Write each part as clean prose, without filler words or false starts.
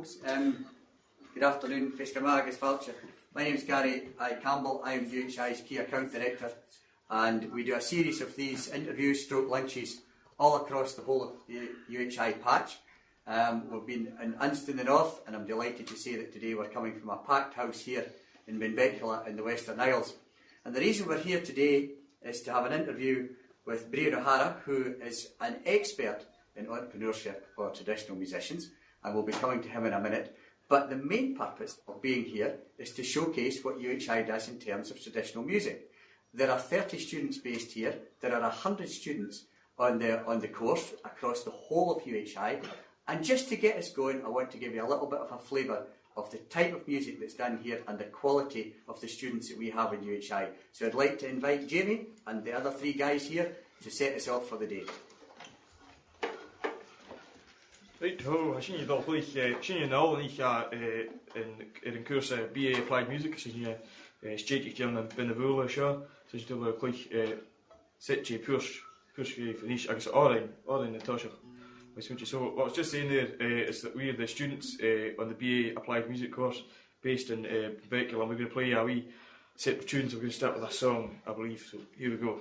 folks. Good afternoon, Festamag Falcher. My name is I Campbell. I am UHI's Key Account Director, and we do a series of these interviews, lunches, all across the whole of the UHI patch. We've been in Unst in the north, and I'm delighted to say that today we're coming from a packed house here in Benbecula in the Western Isles. And the reason we're here today is to have an interview with Brian O'Hara, who is an expert in entrepreneurship for traditional musicians, and we'll be coming to him in a minute. But the main purpose of being here is to showcase what UHI does in terms of traditional music. There are 30 students based here. There are 100 students on the course across the whole of UHI. And just to get us going, I want to give you a little bit of a flavour of the type of music that's done here and the quality of the students that we have in UHI. So I'd like to invite Jamie and the other three guys here to set us off for the day. Right, hello, ik zie dat ik zie nou en ik ga in een cursus BA Applied Music, so hier steek ik dan binnen de show, so ik doe gleich set je push for each agus in the touch. So what I was just saying there is that we are the students on the BA Applied Music course based in Beckel, and we're going to play a wee set of tunes. We're going to start with a song, I believe, so here we go.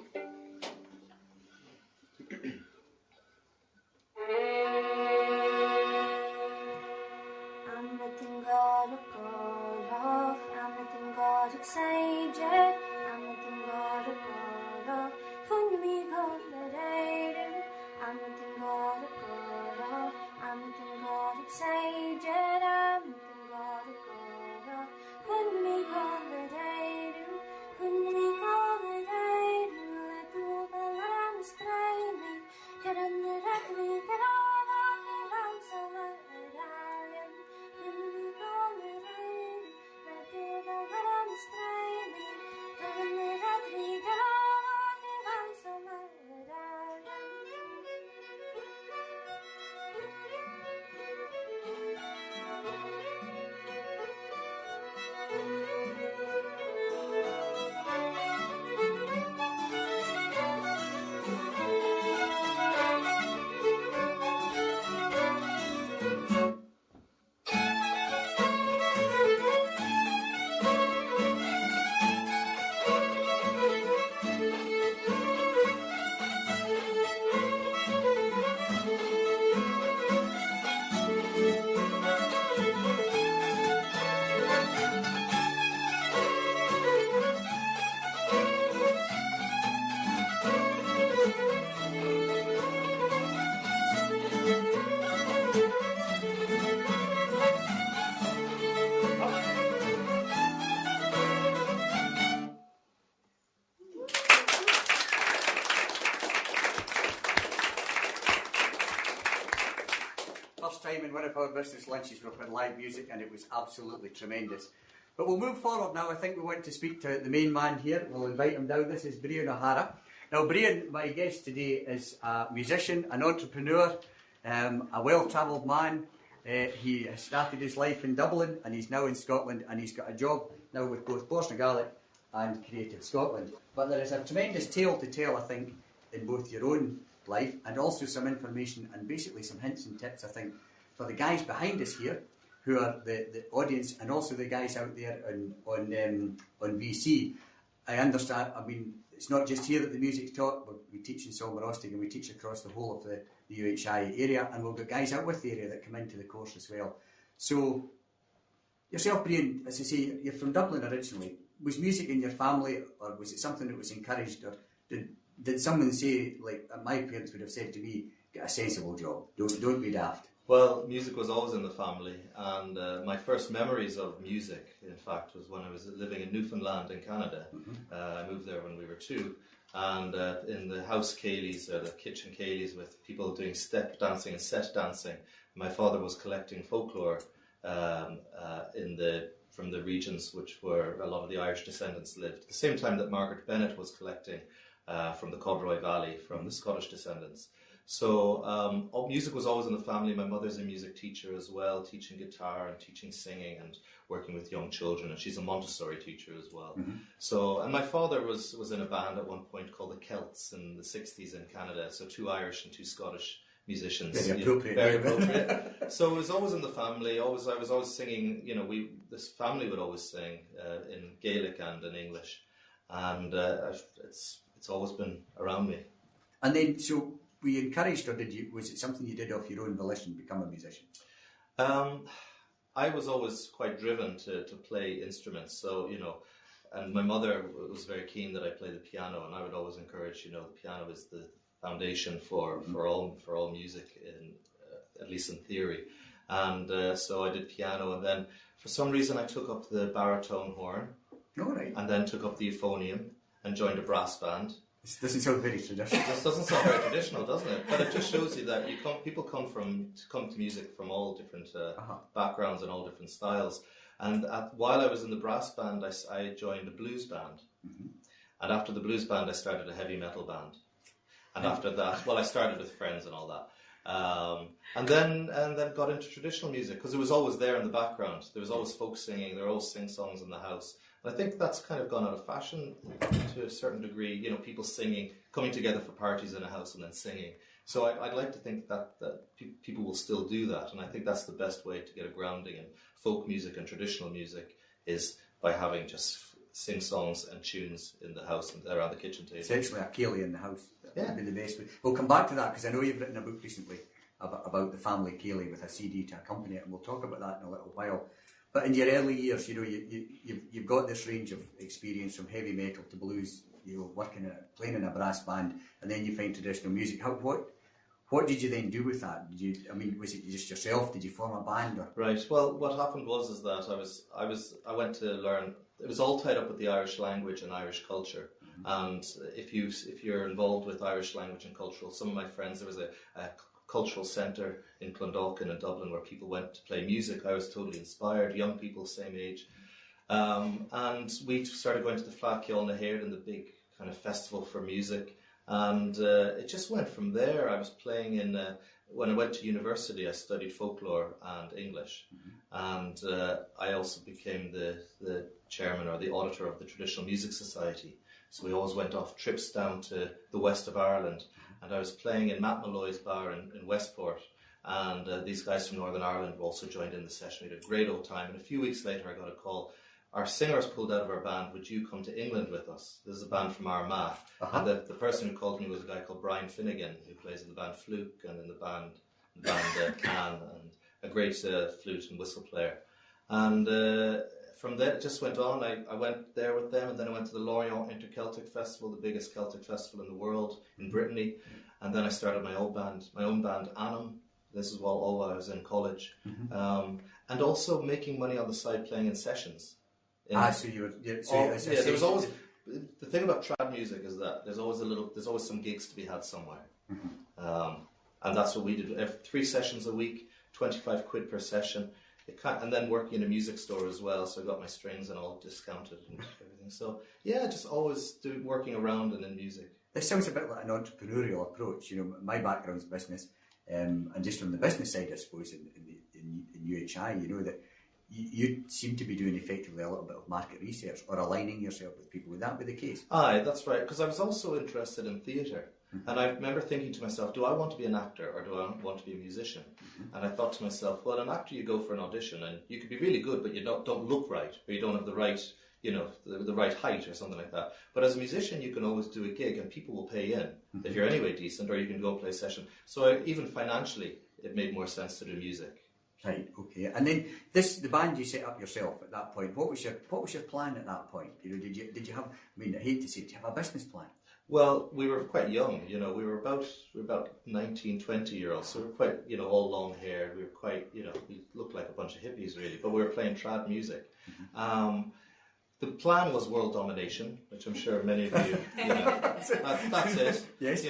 First time in one of our business lunches we've had live music, and it was absolutely tremendous. But we'll move forward now. I think we want to speak to the main man here. We'll invite him down. This is Brian O'Hara. Now Brian, my guest today, is a musician, an entrepreneur, a well-travelled man. He started his life in Dublin and he's now in Scotland, and he's got a job now with both Bòrd Gaelic and Creative Scotland. But there is a tremendous tale to tell, I think, in both your own life and also some information and basically some hints and tips, I think, for the guys behind us here who are the audience, and also the guys out there on VC. I understand, I mean, it's not just here that the music's taught, but we teach in Solmarostig and we teach across the whole of the UHI area, and we've got guys out with the area that come into the course as well. So, yourself, Brian, as I say, you're from Dublin originally. Was music in your family, or was it something that was encouraged, or did someone say, like my parents would have said to me, get a sensible job, don't be daft? Well, music was always in the family, and my first memories of music, in fact, was when I was living in Newfoundland in Canada. Mm-hmm. I moved there when we were 2, and in the house ceilidhs, or the kitchen ceilidhs, with people doing step dancing and set dancing, my father was collecting folklore from the regions where a lot of the Irish descendants lived. At the same time that Margaret Bennett was collecting from the Corduroy Valley, from the Scottish descendants. So music was always in the family. My mother's a music teacher as well, teaching guitar and teaching singing and working with young children, and she's a Montessori teacher as well. Mm-hmm. So, and my father was in a band at one point called the Celts in the 60s in Canada, so 2 Irish and 2 Scottish musicians. Very appropriate. Very appropriate. So it was always in the family. I was always singing. This family would always sing in Gaelic and in English, and it's always been around me. And then, so were you encouraged, or was it something you did off your own volition, become a musician? I was always quite driven to play instruments. So and my mother was very keen that I play the piano, and I would always encourage. The piano is the foundation for all music, at least in theory. And so I did piano, and then for some reason I took up the baritone horn, and then took up the euphonium and joined a brass band. This doesn't sound very traditional. This doesn't sound very traditional, doesn't it? But it just shows you that people come to music from all different backgrounds and all different styles. And while I was in the brass band, I joined a blues band. Mm-hmm. And after the blues band, I started a heavy metal band. And after that, I started with friends and all that. And then got into traditional music, because it was always there in the background. There was always folk singing, there were always sing-songs in the house. And I think that's kind of gone out of fashion to a certain degree, people singing, coming together for parties in a house and then singing. So I'd like to think that people will still do that. And I think that's the best way to get a grounding in folk music and traditional music, is by having just sing-songs and tunes in the house and around the kitchen table. Essentially a ceilidh in the house. That would be the best way. We'll come back to that, because I know you've written a book recently about the family ceilidh with a CD to accompany it, and we'll talk about that in a little while. But in your early years, you've got this range of experience from heavy metal to blues, playing in a brass band, and then you find traditional music. What did you then do with that? Was it just yourself? Did you form a band? Or? Right. Well, what happened was that I went to learn. It was all tied up with the Irish language and Irish culture. Mm-hmm. And if you're involved with Irish language and cultural, some of my friends, there was a cultural centre in Clondalkin in Dublin where people went to play music. I was totally inspired. Young people, same age. And we started going to the Fleadh Cheoil na hEadhra, the big kind of festival for music. And it just went from there. I was playing when I went to university, I studied folklore and English. Mm-hmm. And I also became the chairman or the auditor of the Traditional Music Society. So we always went off trips down to the west of Ireland. And I was playing in Matt Malloy's bar in Westport. And these guys from Northern Ireland also joined in the session. We had a great old time. And a few weeks later, I got a call. Our singer's pulled out of our band. Would you come to England with us? This is a band from Armagh. Uh-huh. And the person who called me was a guy called Brian Finnegan, who plays in the band Fluke and in the band Can, and a great flute and whistle player. And from there, it just went on. I went there with them, and then I went to the Lorient Inter-Celtic Festival, the biggest Celtic festival in the world, in Brittany. And then I started my own band, Annam. This is all while I was in college. Mm-hmm. And also making money on the side playing in sessions. There was always, the thing about trad music is that there's always some gigs to be had somewhere. Mm-hmm. And that's what we did. 3 sessions a week, 25 quid per session. And then working in a music store as well, so I got my strings and all discounted and everything. So yeah, just always working around and in music. This sounds a bit like an entrepreneurial approach. My background's business, and just from the business side, I suppose, in UHI, that you seem to be doing effectively a little bit of market research or aligning yourself with people. Would that be the case? Aye, that's right, because I was also interested in theatre. Mm-hmm. And I remember thinking to myself, do I want to be an actor or do I want to be a musician? Mm-hmm. And I thought to myself, well, an actor, you go for an audition and you could be really good, but you don't look right, or you don't have the right, the right height or something like that. But as a musician, you can always do a gig and people will pay in if you're anyway decent, or you can go play a session. So even financially, it made more sense to do music. Right, okay. And then the band you set up yourself at that point, what was your plan at that point? Did you have, I hate to say it, did you have a business plan? Well, we were quite young, we were about 19, 20-year-olds, so we were quite, all long hair. We were quite, we looked like a bunch of hippies really, but we were playing trad music. Mm-hmm. The plan was world domination, which I'm sure many of you, that's it. Yes.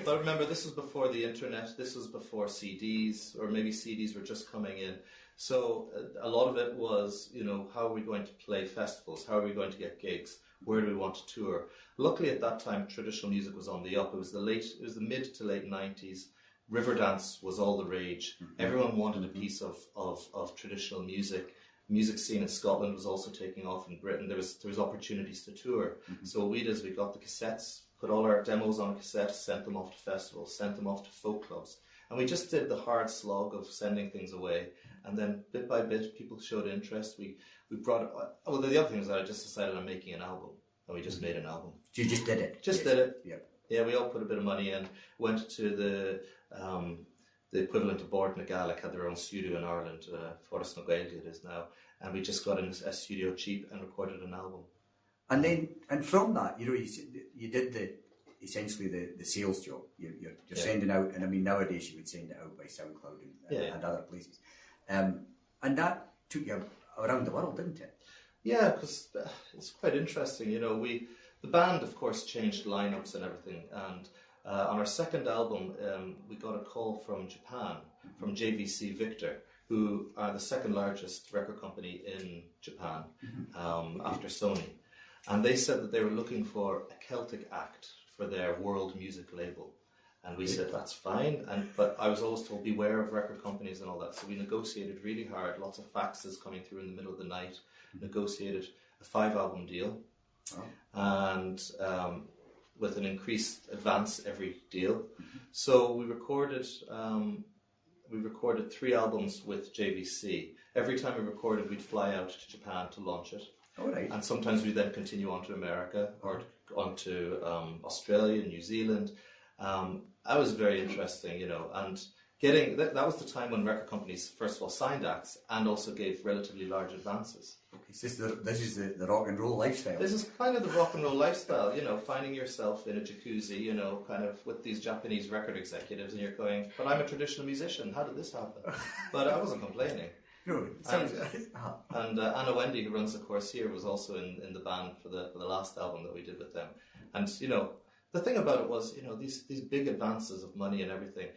But remember, this was before the internet, this was before CDs, or maybe CDs were just coming in. So a lot of it was, how are we going to play festivals? How are we going to get gigs? Where do we want to tour? Luckily at that time, traditional music was on the up. It was the mid to late 90s. Riverdance was all the rage. Mm-hmm. Everyone wanted a piece of traditional music. Music scene in Scotland was also taking off in Britain. There was opportunities to tour. Mm-hmm. So what we did is we got the cassettes, put all our demos on a cassette, sent them off to festivals, sent them off to folk clubs. And we just did the hard slog of sending things away. And then bit by bit, people showed interest. We brought, well, the other thing is that I just decided I'm making an album. And we just made an album. You just did it? Just did it. Yeah. Yeah, we all put a bit of money in, went to the equivalent of Bòrd in Gaelic, had their own studio in Ireland, Forest na Gàidhlig it is now, and we just got in a studio cheap and recorded an album. And then, and from that, you did essentially the sales job. You're sending out, and I mean nowadays you would send it out by SoundCloud and other places, and that took you around the world, didn't it? Yeah, because it's quite interesting. The band, of course, changed lineups and everything, and on our second album, we got a call from Japan, from JVC Victor, who are the second largest record company in Japan, after Sony. And they said that they were looking for a Celtic act for their world music label. And we said, that's fine. But I was always told, beware of record companies and all that. So we negotiated really hard, lots of faxes coming through in the middle of the night, negotiated a 5-album deal. And with an increased advance every deal. So we recorded 3 albums with JVC. Every time we recorded, we'd fly out to Japan to launch it. All right. And sometimes we then continue on to America or on to Australia, New Zealand. That was very interesting, and getting that was the time when record companies first of all signed acts and also gave relatively large advances. Okay, so this is the rock and roll lifestyle. This is kind of the rock and roll lifestyle, finding yourself in a jacuzzi, kind of with these Japanese record executives, and you're going, but I'm a traditional musician, how did this happen? But I wasn't complaining. No, and Anna Wendy, who runs the course here, was also in the band for the last album that we did with them. And the thing about it was, these big advances of money and everything.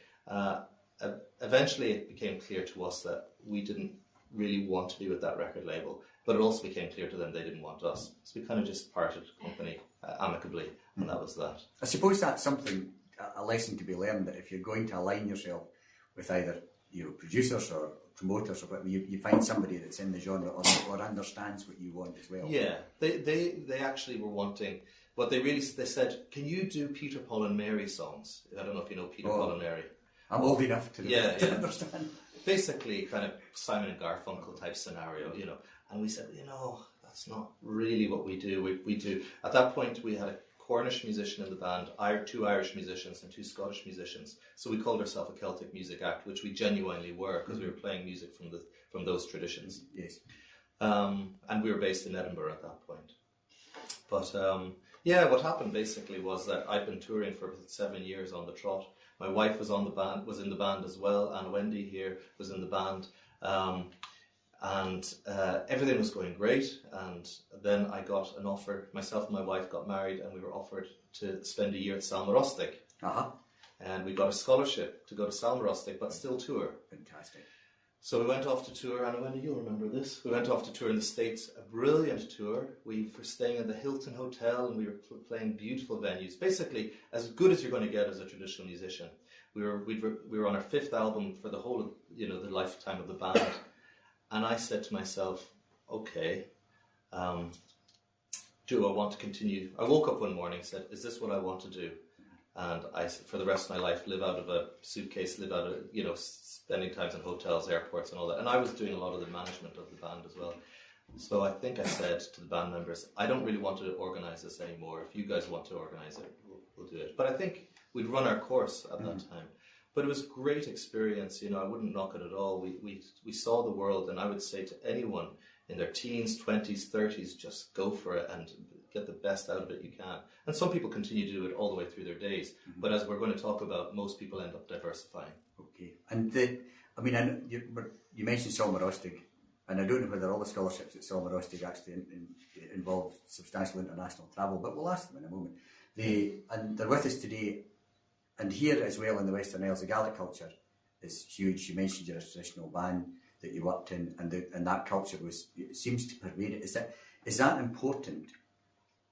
Eventually, it became clear to us that we didn't really want to be with that record label, but it also became clear to them they didn't want us. So we kind of just parted company amicably, and that was that. I suppose that's something, a lesson to be learned, that if you're going to align yourself with either producers or promoters or whatever, you find somebody that's in the genre or understands what you want as well. Yeah, they actually were wanting. What they said, can you do Peter, Paul and Mary songs? I don't know if you know Peter, Paul and Mary. I'm old enough to understand. Basically, kind of Simon and Garfunkel type scenario, And we said, that's not really what we do. We do. At that point, we had a Cornish musician in the band, 2 Irish musicians and 2 Scottish musicians. So we called ourselves a Celtic music act, which we genuinely were, because we were playing music from those traditions. Yes. And we were based in Edinburgh at that point. But what happened basically was that I'd been touring for 7 years on the trot. My wife was in the band as well, and Wendy here was in the band. And everything was going great, and then I got an offer. Myself and my wife got married, and we were offered to spend a year at Salmarostig. And we got a scholarship to go to Salmarostig, but still tour. Fantastic. So we went off to tour, and Wendy, you'll remember this. We went off to tour in the States, a brilliant tour. We were staying in the Hilton Hotel, and we were playing beautiful venues. Basically, as good as you're going to get as a traditional musician. We were on our 5th album for the whole of the lifetime of the band. And I said to myself, okay, do I want to continue? I woke up one morning and said, is this what I want to do? And I, for the rest of my life, live out of a suitcase, live out of, spending times in hotels, airports and all that. And I was doing a lot of the management of the band as well. So I think I said to the band members, I don't really want to organise this anymore. If you guys want to organise it, we'll do it. But I think we'd run our course at that time. But it was a great experience, I wouldn't knock it at all. We saw the world, and I would say to anyone in their teens, 20s, 30s, just go for it and get the best out of it you can. And some people continue to do it all the way through their days. But as we're going to talk about, most people end up diversifying. Okay. And you mentioned Salmarostig, and I don't know whether all the scholarships at Salmarostig actually involve substantial international travel, but we'll ask them in a moment. And they're with us today. And here as well in the Western Isles, the Gaelic culture is huge. You mentioned you're a traditional band that you worked in, and that culture seems to pervade it. Is that important?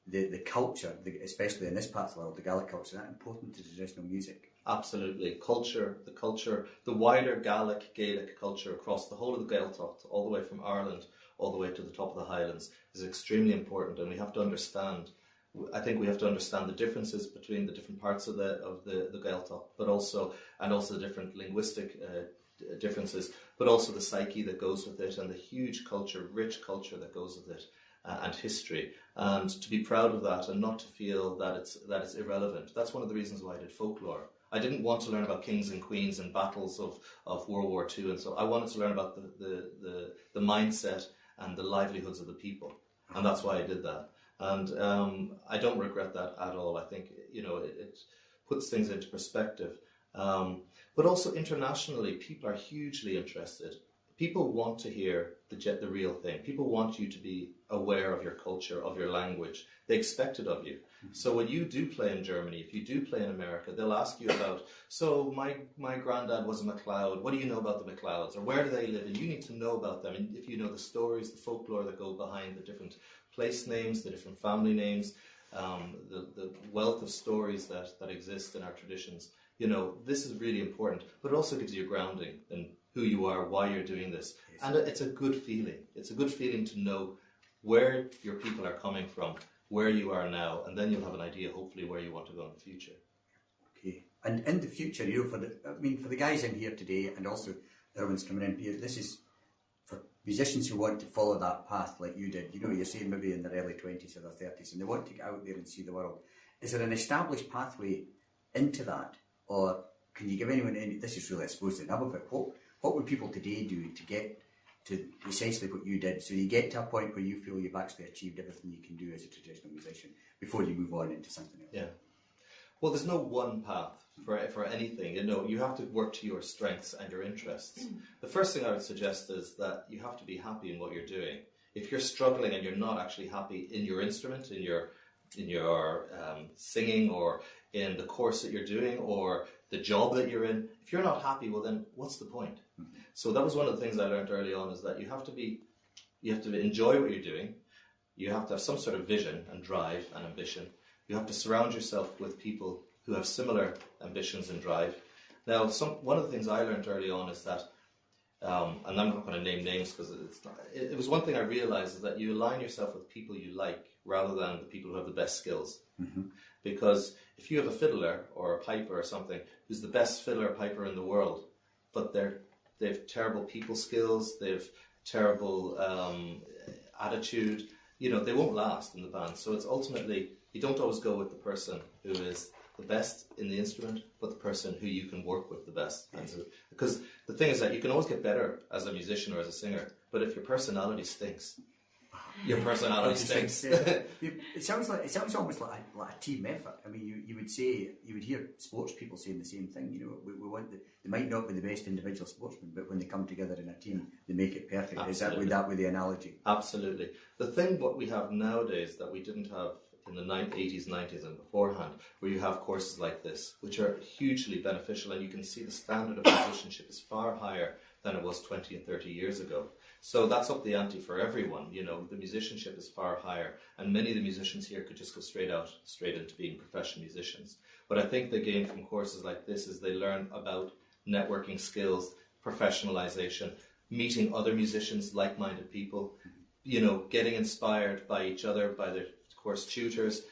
The culture, especially in this part of the world, the Gaelic culture, is that important to traditional music? Absolutely. The wider Gaelic culture across the whole of the Gaeltacht, all the way from Ireland, all the way to the top of the Highlands, is extremely important, and we have to understand I think we have to understand the differences between the different parts of the Gaeltacht, but also the different linguistic differences, but also the psyche that goes with it, and the huge culture, rich culture that goes with it, and history, and to be proud of that and not to feel that it's irrelevant. That's one of the reasons why I did folklore. I didn't want to learn about kings and queens and battles of World War II, and so I wanted to learn about the mindset and the livelihoods of the people, and that's why I did that. And I don't regret that at all. I think it puts things into perspective. But also internationally, people are hugely interested. People want to hear the real thing. People want you to be aware of your culture, of your language. They expect it of you. So when you do play in Germany, if you do play in America, they'll ask you about, so my granddad was a MacLeod. What do you know about the MacLeods? Or where do they live? And you need to know about them. And if you know the stories, the folklore that go behind the different place names, the different family names, the wealth of stories that exist in our traditions, this is really important. But it also gives you a grounding in who you are, why you're doing this. And it's a good feeling. It's a good feeling to know where your people are coming from, where you are now, and then you'll have an idea, hopefully, where you want to go in the future. Okay. And in the future, for the guys in here today, and also the other ones coming in here, this is for musicians who want to follow that path like you did. You're saying maybe in their early 20s or their 30s, and they want to get out there and see the world. Is there an established pathway into that? Or can you give anyone this is really, I suppose, the nub of it. What would people today do to get to essentially what you did, so you get to a point where you feel you've actually achieved everything you can do as a traditional musician before you move on into something else? Yeah. Well, there's no one path for anything. You have to work to your strengths and your interests. The first thing I would suggest is that you have to be happy in what you're doing. If you're struggling and you're not actually happy in your instrument, in your singing, or in the course that you're doing, or the job that you're in, if you're not happy, well then what's the point? So that was one of the things I learned early on, is that you have to enjoy what you're doing. You have to have some sort of vision and drive and ambition. You have to surround yourself with people who have similar ambitions and drive. Now, one of the things I learned early on is that, and I'm not going to name names because it was one thing I realized, is that you align yourself with people you like rather than the people who have the best skills. Mm-hmm. Because if you have a fiddler or a piper or something who's the best fiddler or piper in the world, but they've terrible people skills, they've terrible attitude, they won't last in the band. So it's ultimately, you don't always go with the person who is the best in the instrument, but the person who you can work with the best. Because the thing is that you can always get better as a musician or as a singer, but if your personality stinks, your personality stinks. It sounds almost like a team effort. I mean, you would hear sports people saying the same thing. We want they might not be the best individual sportsmen, but when they come together in a team, they make it perfect. Absolutely. Is that with the analogy? Absolutely. The thing what we have nowadays that we didn't have in the 80s, 90s and beforehand, where you have courses like this, which are hugely beneficial, and you can see the standard of musicianship is far higher than it was 20 and 30 years ago. So that's up the ante for everyone. The musicianship is far higher, and many of the musicians here could just go straight into being professional musicians. What I think they gain from courses like this is they learn about networking skills, professionalization, meeting other musicians, like-minded people, getting inspired by each other, by their course tutors,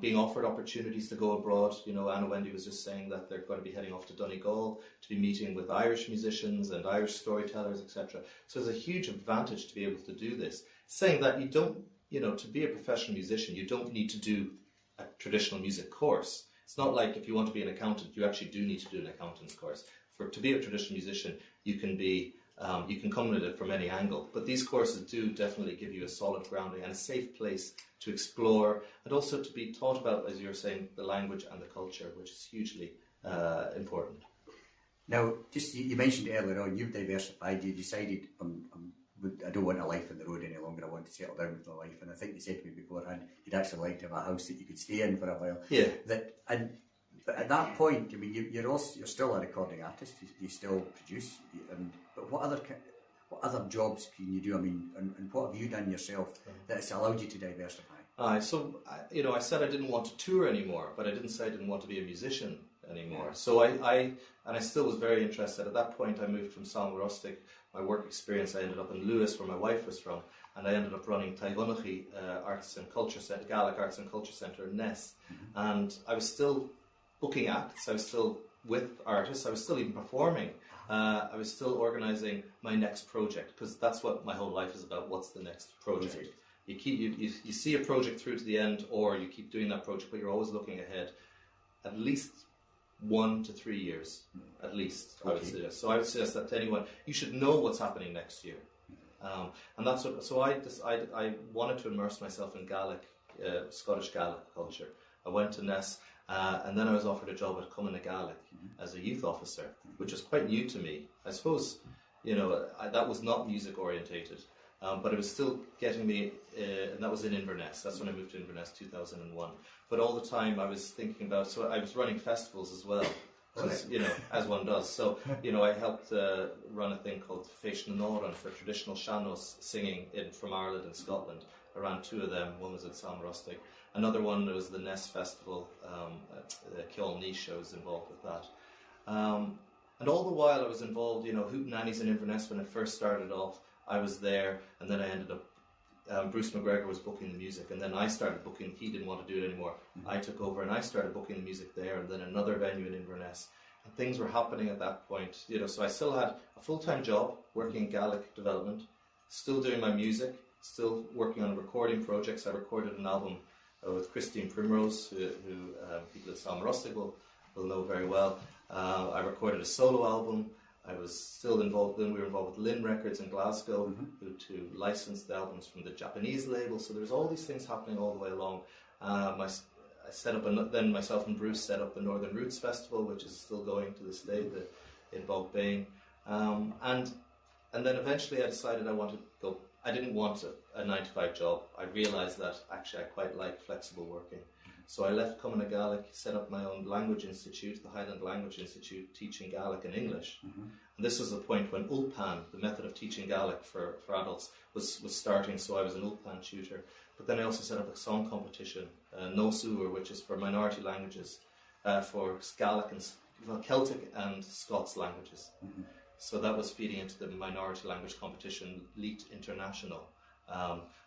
being offered opportunities to go abroad. Anna Wendy was just saying that they're going to be heading off to Donegal to be meeting with Irish musicians and Irish storytellers, etc. So there's a huge advantage to be able to do this. Saying that you don't, to be a professional musician, you don't need to do a traditional music course. It's not like if you want to be an accountant, you actually do need to do an accountant's course. To be a traditional musician, you can come at it from any angle. But these courses do definitely give you a solid grounding and a safe place to explore, and also to be taught about, as you were saying, the language and the culture, which is hugely important. Now, just you mentioned earlier on, you've diversified. You decided, I don't want a life on the road any longer. I want to settle down with my life. And I think you said to me beforehand, you'd actually like to have a house that you could stay in for a while. Yeah. But at that point, I mean, you're still a recording artist. You still produce. But what other jobs can you do? I mean, and what have you done yourself that's allowed you to diversify? I said I didn't want to tour anymore, but I didn't say I didn't want to be a musician anymore. So I still was very interested. At that point, I moved from Salma Rustic my work experience, I ended up in Lewis, where my wife was from, and I ended up running Gàidhlig Arts and Culture Centre, Gaelic Arts and Culture Centre in Ness. And I was still booking acts, I was still with artists, I was still even performing. I was still organising my next project, because that's what my whole life is about. What's the next project? You see a project through to the end, or you keep doing that project, but you're always looking ahead. At least 1 to 3 years, at least. I would suggest. So I would suggest that to anyone, you should know what's happening next year. And that's what. So I wanted to immerse myself in Gaelic, Scottish Gaelic culture. I went to Ness. And then I was offered a job at Cumann na Gaelic as a youth officer, which was quite new to me. I suppose, that was not music orientated, but it was still getting me, and that was in Inverness. That's when I moved to Inverness, 2001. But all the time I was thinking about, so I was running festivals as well, as one does. So, I helped run a thing called Féis na Nóran for traditional sean-nós singing from Ireland and Scotland. I ran 2 of them. One was at Samrustig. Another one was the Ness Festival, Ceol Nish. I was involved with that. And all the while I was involved, hootenannies in Inverness when it first started off. I was there, and then I ended up, Bruce McGregor was booking the music, and then I started booking. He didn't want to do it anymore. I took over, and I started booking the music there, and then another venue in Inverness. And things were happening at that point, so I still had a full-time job working in Gaelic development, still doing my music, still working on recording projects. I recorded an album with Christine Primrose, who people at Samrustig will know very well. I recorded a solo album. I was still involved. Then we were involved with Lynn Records in Glasgow, who licensed the albums from the Japanese label. So there's all these things happening all the way along. I set up, then myself and Bruce set up the Northern Roots Festival, which is still going to this day, in Bogbane. And then eventually I decided I wanted to go. I didn't want a 9-to-5 job. I realised that actually I quite like flexible working. So I left Cumann na Gaelic, set up my own language institute, the Highland Language Institute, teaching Gaelic and English. And this was the point when Ulpan, the method of teaching Gaelic for adults, was starting, so I was an Ulpan tutor. But then I also set up a song competition, Nósúr, which is for minority languages, for Gaelic and Celtic and Scots languages. So that was feeding into the minority language competition, Leet International,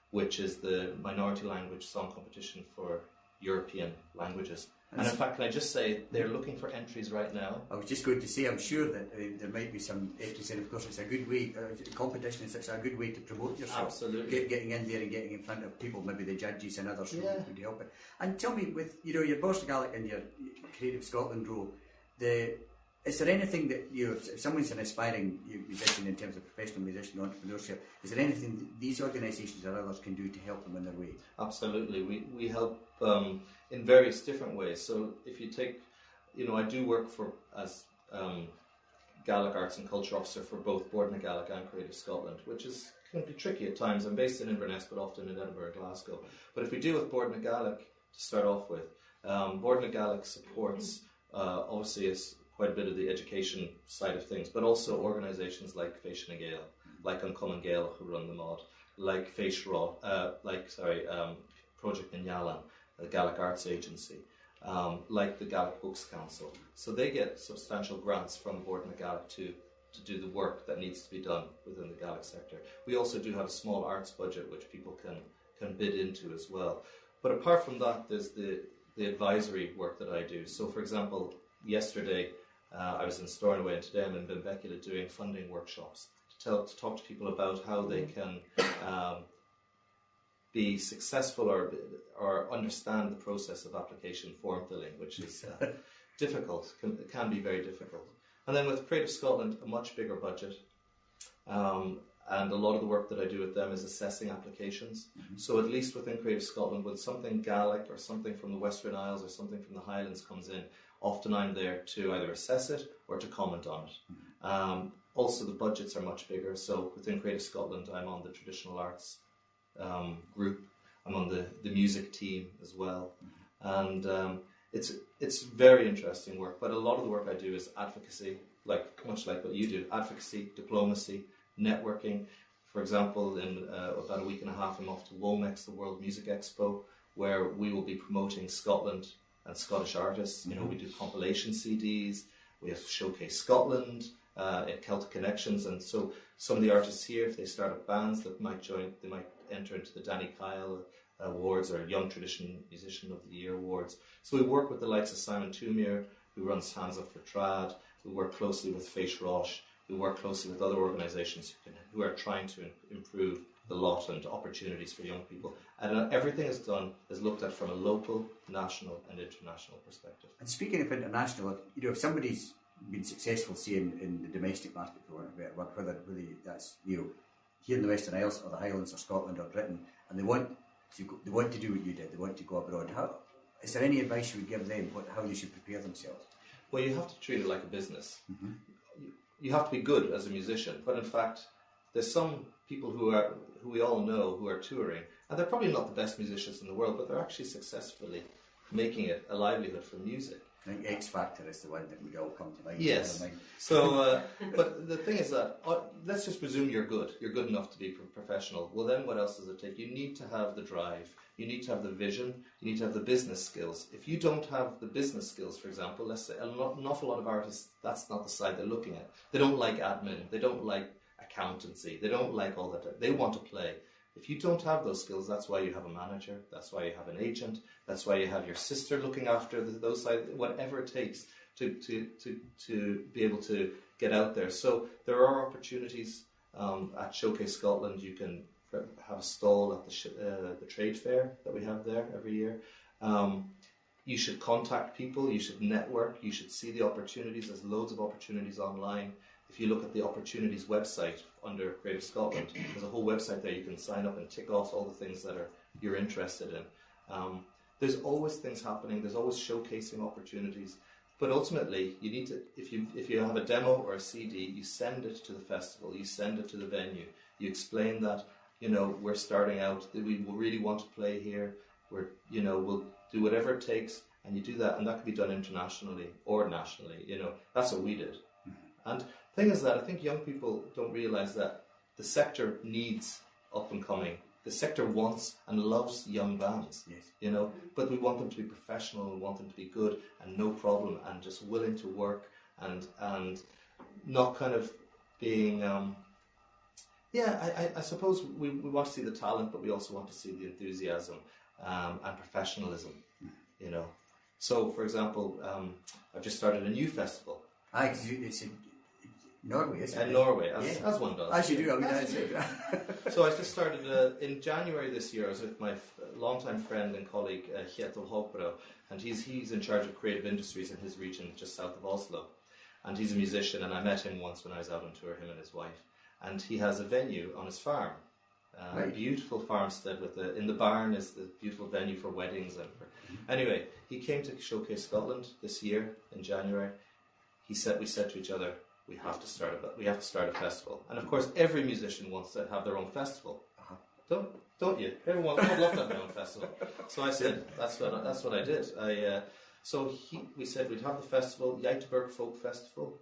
which is the minority language song competition for European languages. And in fact, can I just say, they're looking for entries right now. I was just going to say, I'm sure that there might be some entries, and of course it's a good way, competition is such a good way to promote yourself. Absolutely. Getting in there and getting in front of people, maybe the judges and others who would help it. And tell me, with your Bòrd Gaelic and your Creative Scotland role, is there anything that if someone's an aspiring musician in terms of professional musician entrepreneurship, is there anything that these organisations or others can do to help them on their way? Absolutely. We help in various different ways. So if you take, I do work as Gaelic Arts and Culture Officer for both Bòrd na Gaelic and Creative Scotland, which can be tricky at times. I'm based in Inverness, but often in Edinburgh and Glasgow. But if we deal with Bòrd na Gaelic to start off with, Bòrd na Gaelic supports, obviously, it's quite a bit of the education side of things, but also organisations like Féis na Gael, like Uncommon Gael, who run the mod, like Project in Yalan, the Gaelic Arts Agency, like the Gaelic Books Council. So they get substantial grants from Bòrd na Gaelic to do the work that needs to be done within the Gaelic sector. We also do have a small arts budget which people can bid into as well. But apart from that, there's the advisory work that I do. So for example, yesterday I was in Stornoway, and today I'm in Benbecula doing funding workshops to talk to people about how they can be successful or understand the process of application form filling, which is difficult, can be very difficult. And then with Creative Scotland, a much bigger budget, and a lot of the work that I do with them is assessing applications. So at least within Creative Scotland, when something Gaelic or something from the Western Isles or something from the Highlands comes in, often I'm there to either assess it or to comment on it. Also, the budgets are much bigger. So within Creative Scotland, I'm on the traditional arts group. I'm on the music team as well. And it's very interesting work. But a lot of the work I do is advocacy, much like what you do. Advocacy, diplomacy, networking. For example, in about a week and a half, I'm off to Womex, the World Music Expo, where we will be promoting Scotland and Scottish artists. We do compilation CDs, we have Showcase Scotland, Celtic connections, and so some of the artists here, if they start up bands that might join, they might enter into the Danny Kyle Awards or Young Tradition Musician of the Year Awards. So we work with the likes of Simon Toomere, who runs Hands Up for Trad. We work closely with Feish Rosh. We work closely with other organisations who are trying to improve the lot and opportunities for young people. And everything is looked at from a local, national and international perspective. And speaking of international, if somebody's been successful, say, in the domestic market, for want of a better word, whether that's here in the Western Isles or the Highlands or Scotland or Britain, and they want to do what you did, they want to go abroad. Is there any advice you would give them how they should prepare themselves? Well, you have to treat it like a business. Mm-hmm. You have to be good as a musician, but in fact, there's some people who we all know who are touring, and they're probably not the best musicians in the world, but they're actually successfully making it a livelihood from music. I think X Factor is the one that would all come to mind. Yes. So, but the thing is that, let's just presume you're good. You're good enough to be professional. Well, then what else does it take? You need to have the drive. You need to have the vision. You need to have the business skills. If you don't have the business skills, for example, let's say an awful lot of artists, that's not the side they're looking at. They don't like admin. They don't like accountancy. They don't like all that. They want to play. If you don't have those skills, that's why you have a manager, that's why you have an agent, that's why you have your sister looking after those sides, whatever it takes to be able to get out there. So there are opportunities at Showcase Scotland. You can have a stall at the trade fair that we have there every year. You should contact people, you should network, you should see the opportunities. There's loads of opportunities online. If you look at the opportunities website under Creative Scotland, there's a whole website there you can sign up and tick off all the things that you're interested in. There's always things happening. There's always showcasing opportunities. But ultimately, you need to, if you have a demo or a CD, you send it to the festival. You send it to the venue. You explain that we're starting out. That we really want to play here. We'll do whatever it takes, and you do that, and that can be done internationally or nationally. That's what we did. And the thing is that I think young people don't realise that the sector needs up and coming. The sector wants and loves young bands, yes. But we want them to be professional, we want them to be good and no problem and just willing to work and not kind of being, I suppose we want to see the talent, but we also want to see the enthusiasm and professionalism, So, for example, I've just started a new festival. It's in Norway, isn't it? In Norway, as one does. As you do, So I just started in January this year. I was with my longtime friend and colleague hEadhra, and he's in charge of creative industries in his region just south of Oslo. And he's a musician, and I met him once when I was out on tour, him and his wife. And he has a venue on his farm, a beautiful farmstead in the barn is the beautiful venue for weddings. Anyway, he came to Showcase Scotland this year in January. We said to each other, we have to start a festival, and of course, every musician wants to have their own festival. Don't you? Everyone would love to have their own festival. So I said, that's what I did. We said we'd have the festival, Gàidhlig Folk Festival,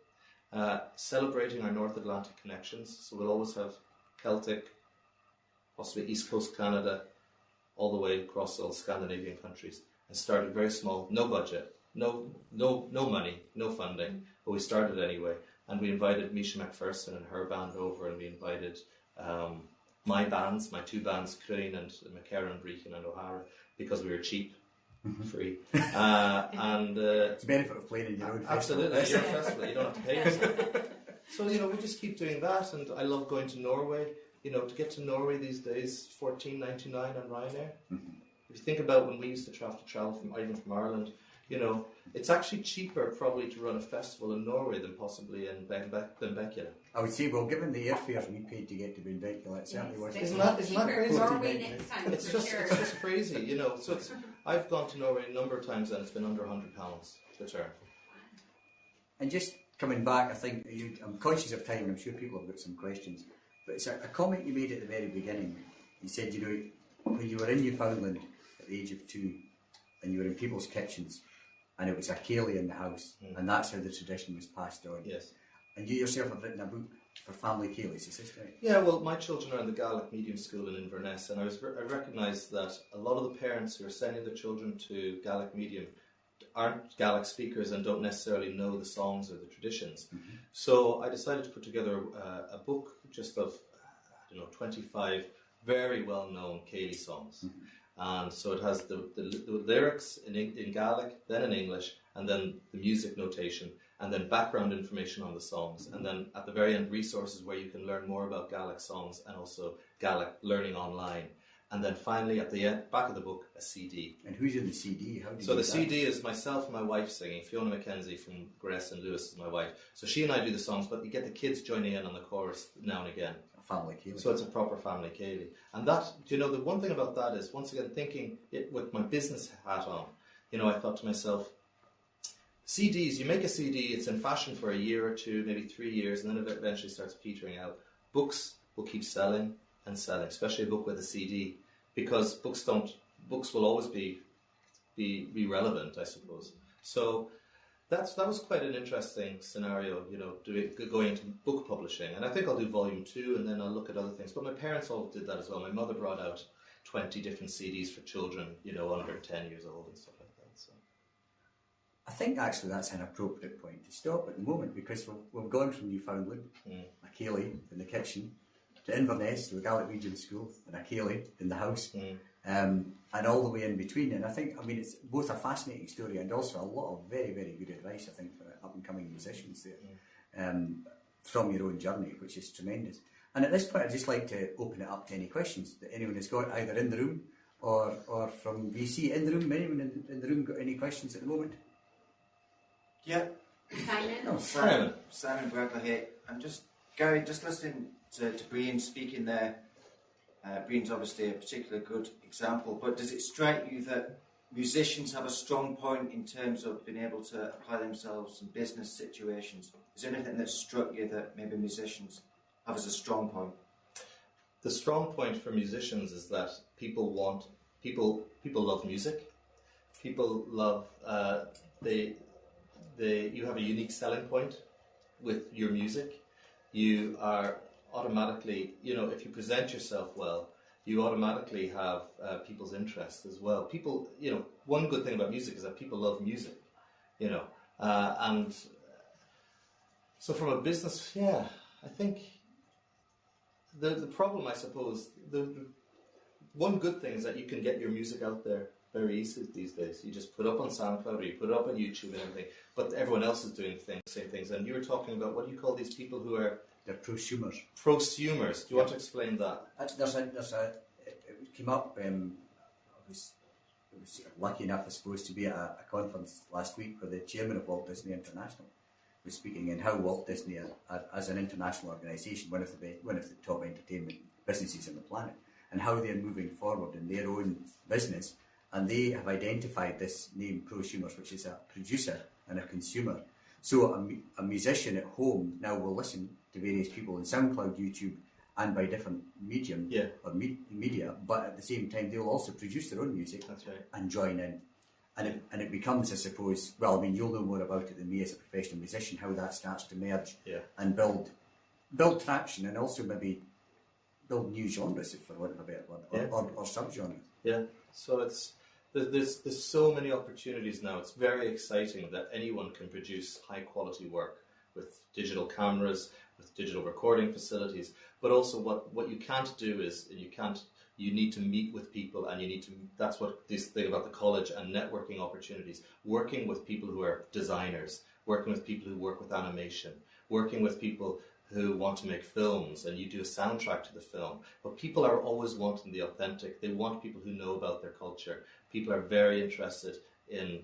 celebrating our North Atlantic connections. So we'll always have Celtic, possibly East Coast Canada, all the way across all Scandinavian countries. And started very small, no budget, no money, no funding, but we started anyway. And we invited Misha McPherson and her band over, and we invited my two bands, Crane and McCarran, Brechin and O'Hara, because we were cheap, free. And it's the benefit of playing in your own festival. Absolutely, your festival, you don't have to pay yourself. So, we just keep doing that, and I love going to Norway. To get to Norway these days, $14.99 on Ryanair. If you think about when we used to travel from Ireland, it's actually cheaper probably to run a festival in Norway than possibly in Benbecula. I would say, well, given the airfares we paid to get to Benbecula, it certainly was. Isn't that crazy? Norway next time, it's just crazy, So I've gone to Norway a number of times and it's been under £100 the turn. And just coming back, I think I'm conscious of time. I'm sure people have got some questions, but it's a comment you made at the very beginning. You said, when you were in Newfoundland at the age of 2, and you were in people's kitchens, and it was a ceilidh in the house, and that's how the tradition was passed on. Yes. And you yourself have written a book for family ceilidhs, is this right? Yeah, well, my children are in the Gaelic Medium School in Inverness, and I recognised that a lot of the parents who are sending their children to Gaelic Medium aren't Gaelic speakers and don't necessarily know the songs or the traditions. So I decided to put together a book just of, 25 very well-known Gaelic songs. And so it has the lyrics in Gaelic, then in English, and then the music notation, and then background information on the songs, and then at the very end, resources where you can learn more about Gaelic songs and also Gaelic learning online. And then finally, at the back of the book, a CD. And who's in the CD? How do you So do the that? CD is myself and my wife singing. Fiona McKenzie from Gress and Lewis is my wife. So she and I do the songs, but you get the kids joining in on the chorus now and again. A family Gaelic. So it's a proper family Gaelic. And that, the one thing about that is, once again, thinking it with my business hat on, I thought to myself, CDs, you make a CD, it's in fashion for a year or two, maybe 3 years, and then it eventually starts petering out. Books will keep selling and selling, especially a book with a CD, because books will always be relevant, I suppose. So that was quite an interesting scenario, going into book publishing. And I think I'll do volume 2, and then I'll look at other things. But my parents all did that as well. My mother brought out 20 different CDs for children, under 10 years old and stuff like that. So I think actually that's an appropriate point to stop at the moment, because we've gone from Newfoundland, a Cayley in the kitchen, to Inverness, to the Gaelic Region School, and a Cayley in the house, and all the way in between. And I think, it's both a fascinating story and also a lot of very, very good advice, I think, for up-and-coming musicians there, from your own journey, which is tremendous. And at this point, I'd just like to open it up to any questions that anyone has got, either in the room or from VC. In the room, anyone in the room got any questions at the moment? Yeah. Simon? No, Simon Bradley here. I'm Gary, just listening to Brian speaking there. Brian's obviously a particularly good example, but does it strike you that musicians have a strong point in terms of being able to apply themselves in business situations? Is there anything that struck you that maybe musicians have as a strong point? the strong point for musicians is that people love music. People love you have a unique selling point with your music. You are automatically, if you present yourself well, you automatically have people's interest as well. People, one good thing about music is that people love music, and so from a business, I think the problem, I suppose, the one good thing is that you can get your music out there very easily these days. You just put it up on SoundCloud or you put it up on YouTube and everything, but everyone else is doing same things. And you were talking about, what do you call these people who are... They're prosumers. Prosumers. Do you want to explain that? It came up, I was lucky enough, I suppose, to be at a conference last week where the chairman of Walt Disney International was speaking in how Walt Disney, as an international organisation, one of the top entertainment businesses on the planet, and how they're moving forward in their own business. And they have identified this name, prosumers, which is a producer and a consumer. So a musician at home now will listen to various people on SoundCloud, YouTube, and by different medium or media, but at the same time they'll also produce their own music. That's right. And join in. And it becomes, I suppose, well, I mean, you'll know more about it than me as a professional musician, how that starts to merge and build traction, and also maybe build new genres, for want of a better word, or sub-genres. Yeah, so there's so many opportunities now. It's very exciting that anyone can produce high-quality work with digital cameras, with digital recording facilities, but also what you can't do is you need to meet with people, and that's what this thing about the college and networking opportunities, working with people who are designers, working with people who work with animation, working with people who want to make films, and you do a soundtrack to the film. But people are always wanting the authentic. They want people who know about their culture. People are very interested in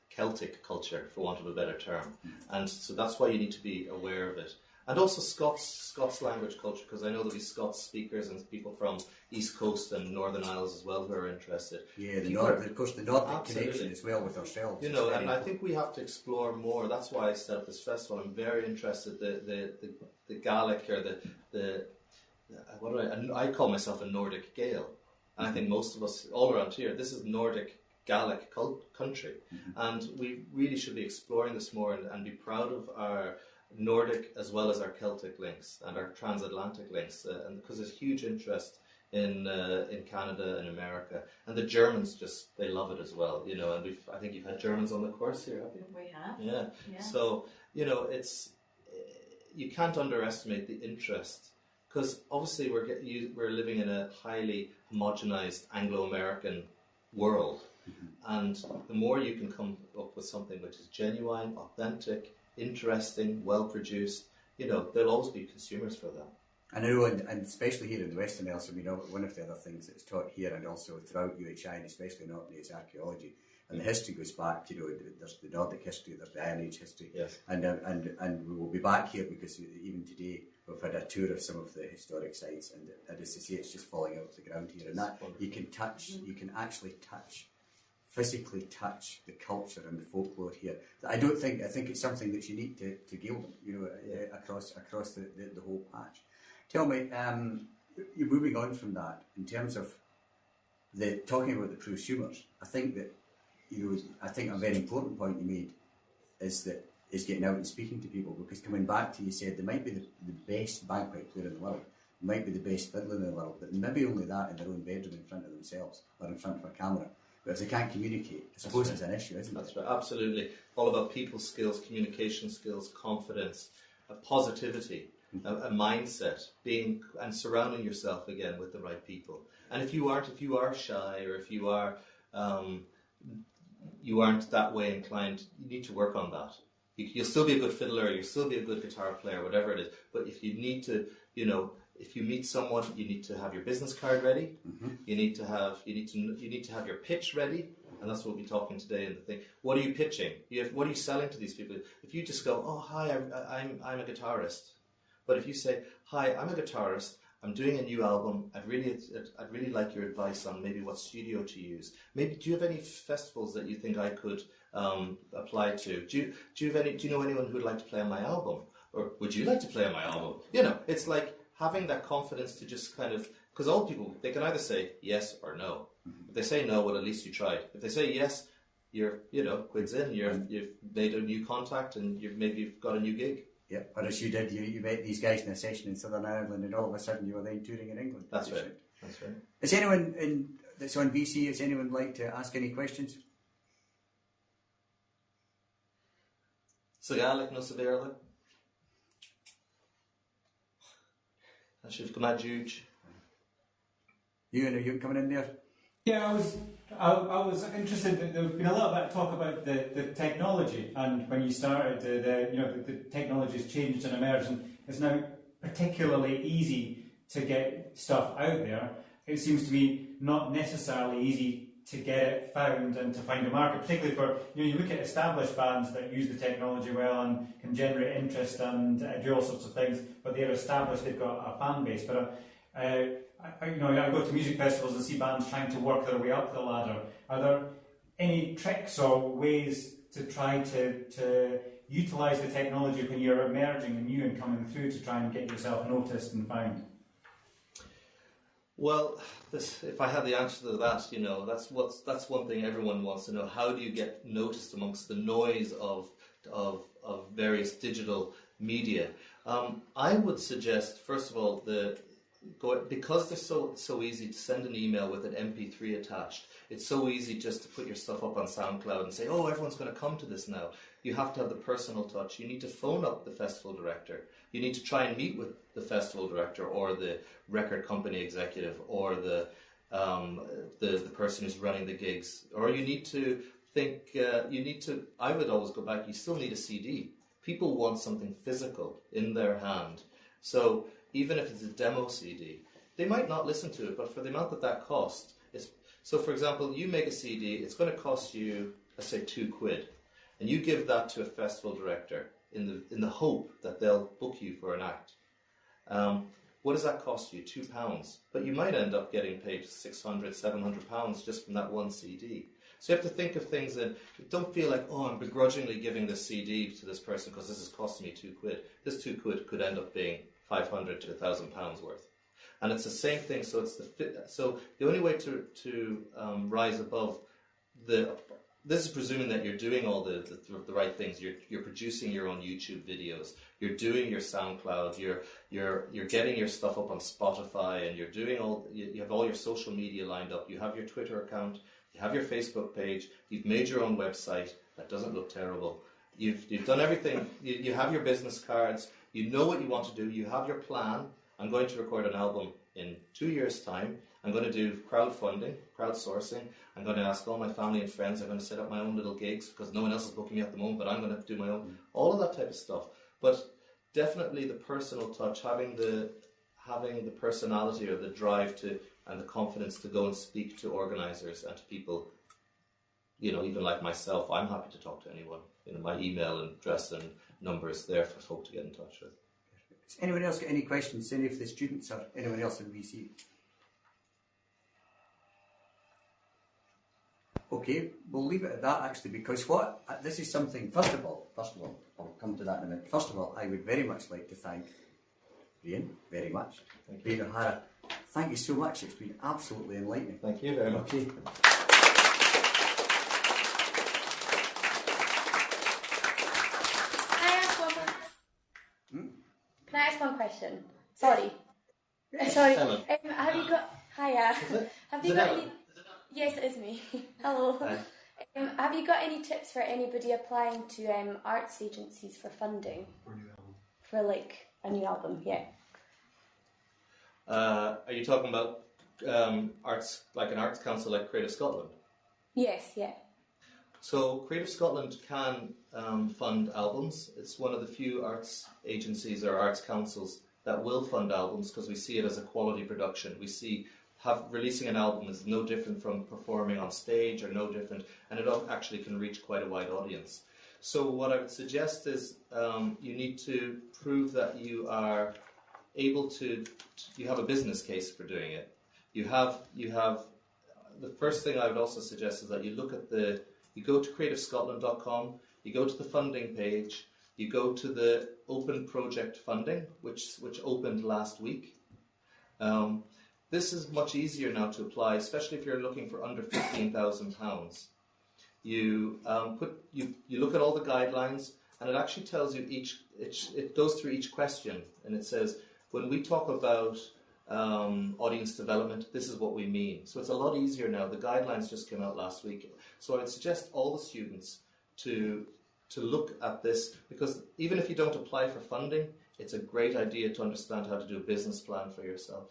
Celtic culture, for want of a better term. And so that's why you need to be aware of it. And also Scots language culture, because I know there'll be Scots speakers and people from East Coast and Northern Isles as well who are interested. Yeah, of course, the Nordic connection as well with ourselves. And I think we have to explore more. That's why I set up this festival. I'm very interested. The Gaelic, or I call myself a Nordic Gael, and I think most of us all around here, this is Nordic Gaelic country, and we really should be exploring this more and be proud of our Nordic as well as our Celtic links and our transatlantic links, and because there's huge interest in Canada and America, and the Germans they love it as well, you know. And I think you've had Germans on the course here, have you? We have. Yeah. So you know, you can't underestimate the interest, because obviously we're living in a highly homogenized Anglo-American world, and the more you can come up with something which is genuine, authentic, interesting, well produced, you know, there'll always be consumers for that. I know, and especially here in the Western Isles, I mean, one of the other things that's taught here and also throughout UHI, and especially in Orkney, is archaeology. And the history goes back, you know, there's the Nordic history, there's the Iron Age history. Yes. And we will be back here because even today we've had a tour of some of the historic sites, and as I say, it's just falling out of the ground here. And that you can actually physically touch the culture and the folklore here. I think it's something that's unique to Gaelic, you know, across the whole patch. Tell me, you're moving on from that in terms of talking about the prosumers. I think that, you know, I think a very important point you made is getting out and speaking to people, because coming back to, you said they might be the best bagpipe player in the world, might be the best fiddler in the world, but maybe only that in their own bedroom in front of themselves or in front of a camera. But if they can't communicate, I suppose it's an issue, isn't it? That's right, absolutely. All about people skills, communication skills, confidence, positivity, a mindset, and surrounding yourself again with the right people. And if you are shy, or if you aren't that way inclined, you need to work on that. You'll still be a good fiddler, you'll still be a good guitar player, whatever it is. But if you need to, you know, if you meet someone, you need to have your business card ready. Mm-hmm. You need to have your pitch ready, and that's what we'll be talking today in the thing. What are you pitching? What are you selling to these people? If you just go, oh hi, I'm a guitarist, but if you say, hi, I'm a guitarist, I'm doing a new album, I'd really like your advice on maybe what studio to use. Maybe do you have any festivals that you think I could apply to? Do you know anyone who would like to play on my album? Or would you like to play on my album? You know, it's like having that confidence to just kind of, because old people, they can either say yes or no. If they say no, well, at least you tried. If they say yes, quid's in, you've made a new contact, and you've got a new gig. Yeah, or as you did, you met these guys in a session in Southern Ireland, and all of a sudden you were then touring in England. That's right. That's right. Is anyone that's on VC, does anyone like to ask any questions? So Gaelic no severely. I should have come at Juge. You coming in there? Yeah, I was interested that there's been a little bit of talk about the technology, and when you started, the technology has changed and emerged, and it's now particularly easy to get stuff out there. It seems to be not necessarily easy to get it found and to find a market, particularly for, you look at established bands that use the technology well and can generate interest and do all sorts of things, but they're established, they've got a fan base. But I go to music festivals and see bands trying to work their way up the ladder. Are there any tricks or ways to try to utilise the technology when you're emerging and new and coming through to try and get yourself noticed and found? Well, if I had the answer to that, that's one thing everyone wants to know. How do you get noticed amongst the noise of various digital media? I would suggest, first of all, because they're so easy to send an email with an MP3 attached. It's so easy just to put your stuff up on SoundCloud and say, oh, everyone's going to come to this now. You have to have the personal touch. You need to phone up the festival director. You need to try and meet with the festival director or the record company executive or the person who's running the gigs. Or you need to think, I would always go back, you still need a CD. People want something physical in their hand. So even if it's a demo CD, they might not listen to it, but for the amount that costs, so for example, you make a CD, it's going to cost you, let's say, £2, and you give that to a festival director in the hope that they'll book you for an act. What does that cost you? £2. But you might end up getting paid £600, £700 just from that one CD. So you have to think of things that don't feel like, oh, I'm begrudgingly giving this CD to this person because this is costing me £2. This £2 could end up being £500 to £1,000 worth, and it's the same thing. So the only way to rise above the this is presuming that you're doing all the right things. You're producing your own YouTube videos. You're doing your SoundCloud. You're getting your stuff up on Spotify, and you're doing you have all your social media lined up. You have your Twitter account. You have your Facebook page. You've made your own website. That doesn't look terrible. You've done everything. You have your business cards. You know what you want to do. You have your plan. I'm going to record an album in 2 years' time. I'm going to do crowdsourcing. I'm going to ask all my family and friends. I'm going to set up my own little gigs because no one else is booking me at the moment, but I'm going to do my own. All of that type of stuff. But definitely the personal touch, having the personality or the drive to and the confidence to go and speak to organisers and to people, even like myself, I'm happy to talk to anyone. My email address and number is there for folk to get in touch with. Does anyone else get any questions? Any of the students or anyone else in VC? Okay, we'll leave it at that actually, because this is something, first of all, I'll come to that in a minute. First of all, I would very much like to thank Brian, very much. Brian O'Hara, thank you so much. It's been absolutely enlightening. Thank you very much. Okay. Can I ask one question? Sorry. Sorry. Have you got... Hiya. Have you got any... Yes, it is me. Hello. Have you got any tips for anybody applying to arts agencies for funding? For a new album. For like a new album, yeah. Are you talking about arts, like an arts council like Creative Scotland? Yes, yeah. So Creative Scotland can fund albums. It's one of the few arts agencies or arts councils that will fund albums because we see it as a quality production. We see releasing an album is no different from performing on stage, or no different, and it actually can reach quite a wide audience. So what I would suggest is you need to prove that you are able to, you have a business case for doing it. You have, the first thing I would also suggest is that you look at you go to creativescotland.com, you go to the funding page, you go to the open project funding, which opened last week. This is much easier now to apply, especially if you're looking for under £15,000. You look at all the guidelines, and it actually tells you it goes through each question, and it says, when we talk about audience development, this is what we mean. So it's a lot easier now. The guidelines just came out last week. So I would suggest all the students to look at this, because even if you don't apply for funding, it's a great idea to understand how to do a business plan for yourself.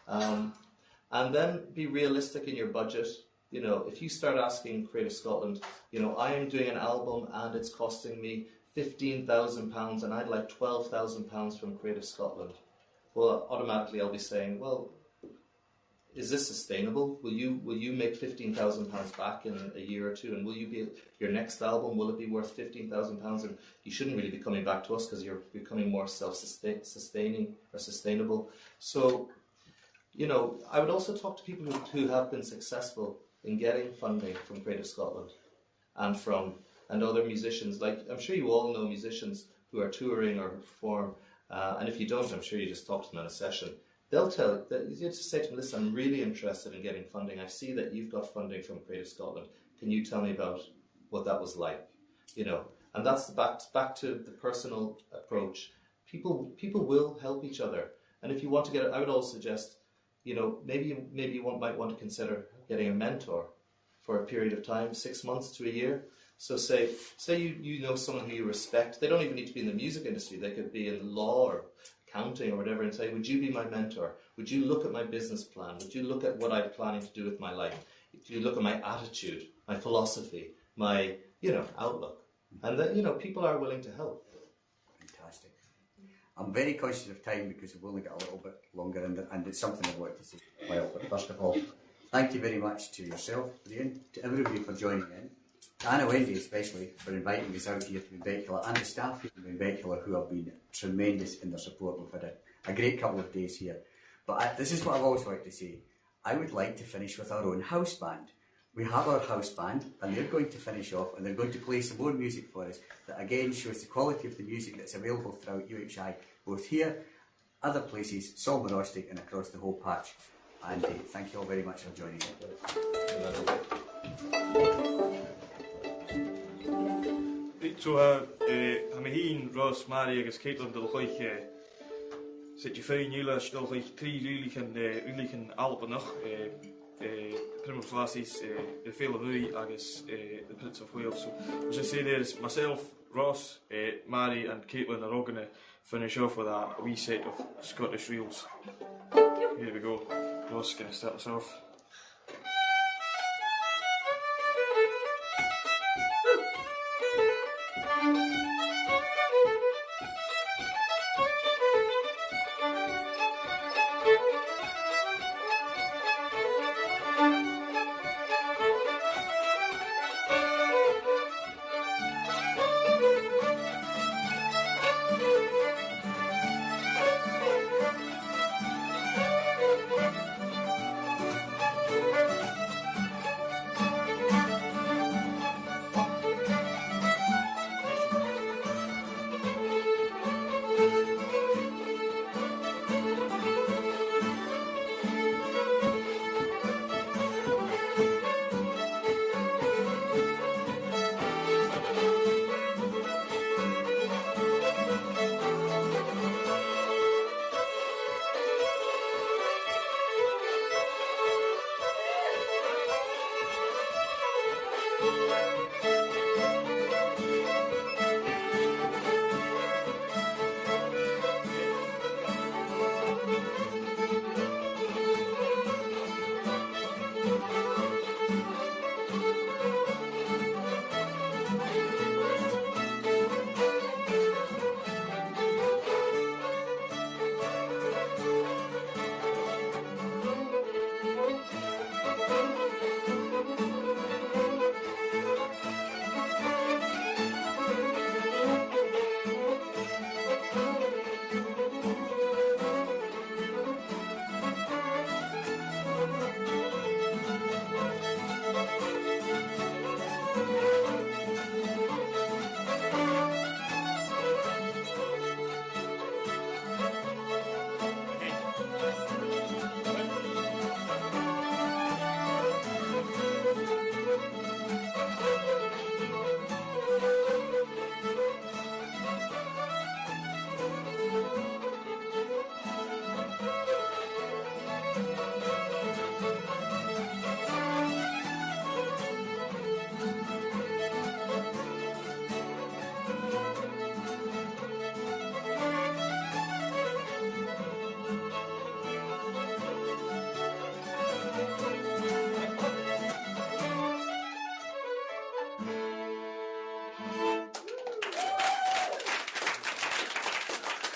And then be realistic in your budget. If you start asking Creative Scotland, I am doing an album and it's costing me £15,000 and I'd like £12,000 from Creative Scotland. Well, automatically I'll be saying, well, is this sustainable? Will you make £15,000 back in a year or two? And will your next album, will it be worth £15,000? And you shouldn't really be coming back to us because you're becoming more self-sustaining or sustainable. So, I would also talk to people who have been successful in getting funding from Creative Scotland and other musicians. Like, I'm sure you all know musicians who are touring or perform. And if you don't, I'm sure you just talk to them in a session. They'll tell you just say to them, listen, I'm really interested in getting funding. I see that you've got funding from Creative Scotland. Can you tell me about what that was like? And that's back to the personal approach. People will help each other. And if you want to get it, I would also suggest, maybe you might want to consider getting a mentor for a period of time, 6 months to a year. So say you know someone who you respect. They don't even need to be in the music industry. They could be in law or accounting or whatever, and say, would you be my mentor? Would you look at my business plan? Would you look at what I'm planning to do with my life? Would you look at my attitude, my philosophy, my outlook? And then people are willing to help. Fantastic. I'm very conscious of time because we've only got a little bit longer, and it's something I'd like to say. Well, but first of all, thank you very much to yourself, Brian, to everybody for joining in. Anna Wendy especially for inviting us out here to Benbecula, and the staff here in Benbecula who have been tremendous in their support. We've had a great couple of days here. But this is what I've always liked to say. I would like to finish with our own house band. We have our house band, and they're going to finish off, and they're going to play some more music for us that again shows the quality of the music that's available throughout UHI, both here, other places, Solmonostic and across the whole patch. And thank you all very much for joining us. so my heen, Ross, Mary, agus Caitlin, the like, zit je fijn, jullie stel like 3 really can Alpen nog, Prima Classes, the Vele Rui, agus the Prince of Wales. So, as I say, there's myself, Ross, Mary, and Caitlin are all going to finish off with a wee set of Scottish reels. Here we go. Ross is going to start us off.